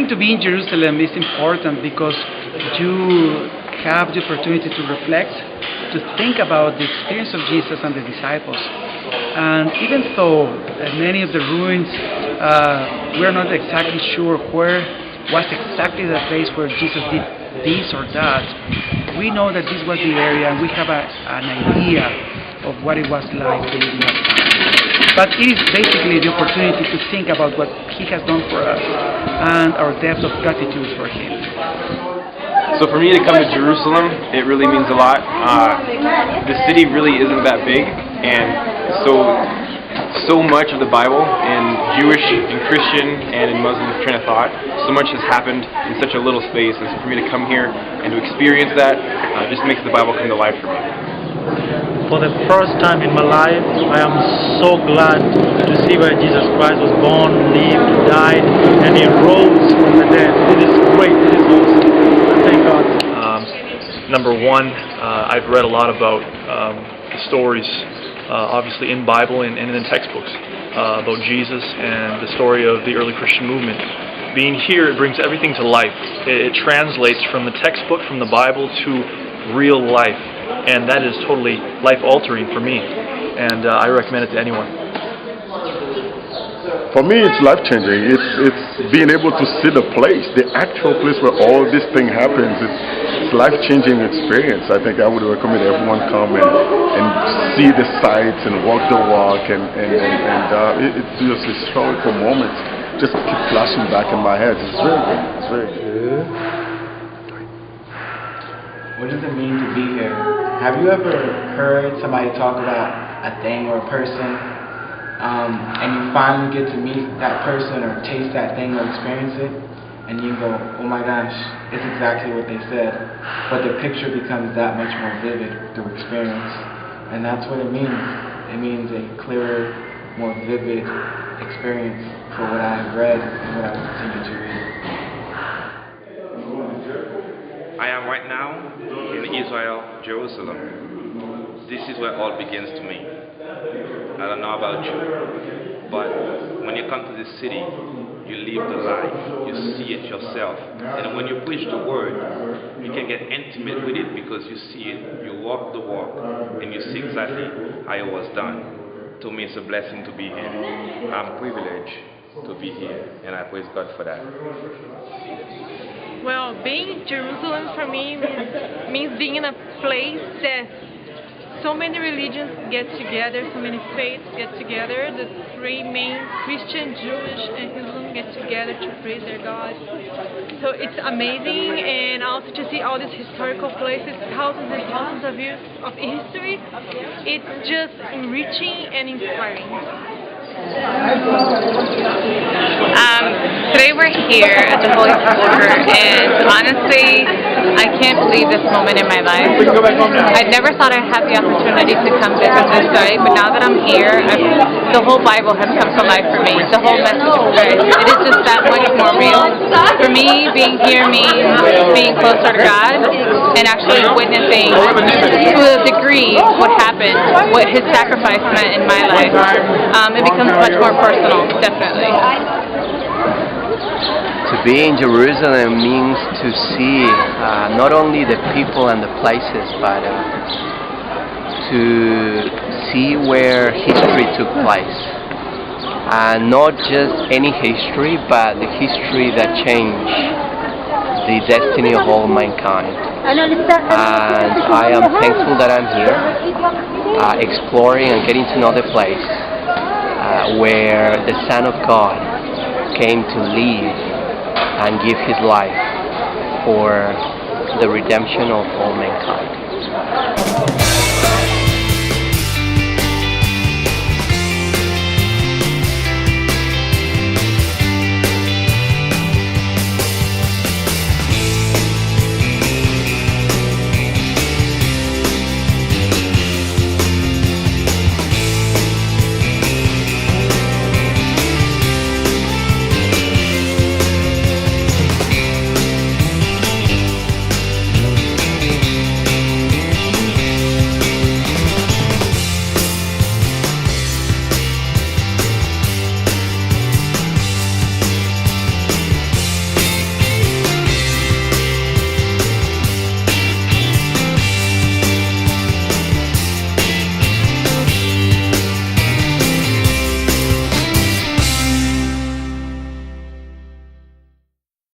to be in Jerusalem is important because you have the opportunity to reflect, to think about the experience of Jesus and the disciples. And even though many of the ruins, we're not exactly sure where was exactly the place where Jesus did this or that, we know that this was the area and we have an idea of what it was like during that time. But it is basically the opportunity to think about what He has done for us and our depth of gratitude for Him. So for me to come to Jerusalem, it really means a lot. The city really isn't that big, and so much of the Bible in Jewish, in Christian, and in Muslim train of thought, so much has happened in such a little space, and so for me to come here and to experience that just makes the Bible come to life for me. For the first time in my life, I am so glad to see where Jesus Christ was born, lived, died, and He rose from the dead. It is great. It is awesome. Thank God. Number one, I've read a lot about the stories, obviously in Bible and in textbooks, about Jesus and the story of the early Christian movement. Being here, it brings everything to life. It translates from the textbook, from the Bible, to real life. And that is totally life-altering for me, and I recommend it to anyone. For me, it's life-changing. It's being able to see the place, the actual place where all this thing happens. It's life-changing experience. I think I would recommend everyone come and see the sights and walk the walk, and it's just historical moments just keep flashing back in my head. It's very good. It's very good. What does it mean to be here? Have you ever heard somebody talk about a thing or a person, and you finally get to meet that person or taste that thing or experience it, and you go, oh my gosh, it's exactly what they said, but the picture becomes that much more vivid through experience, and that's what it means. It means a clearer, more vivid experience for what I have read and what I will continue to read. I am right now in Israel, Jerusalem. This is where all begins to me. I don't know about you, but when you come to this city, you live the life, you see it yourself. And when you preach the word, you can get intimate with it because you see it, you walk the walk, and you see exactly how it was done. To me, it's a blessing to be here. I'm privileged to be here, and I praise God for that. Well, being in Jerusalem for me means being in a place that so many religions get together, so many faiths get together. The three main, Christian, Jewish, and Islam, get together to praise their God. So it's amazing, and also to see all these historical places, thousands and thousands of years of history. It's just enriching and inspiring. Today we're here at the Holy Sepulchre, and honestly, I can't believe this moment in my life. I never thought I'd have the opportunity to come visit this site, but now that I'm here, the whole Bible has come to life for me. The whole message of Christ. It is just that much more real. For me, being here means being closer to God and actually witnessing to a degree what happened, what His sacrifice meant in my life. It becomes much more personal, definitely. To be in Jerusalem means to see not only the people and the places, but to see where history took place. Not just any history, but the history that changed the destiny of all mankind. And I am thankful that I'm here, exploring and getting to know the place where the Son of God came to live and give His life for the redemption of all mankind.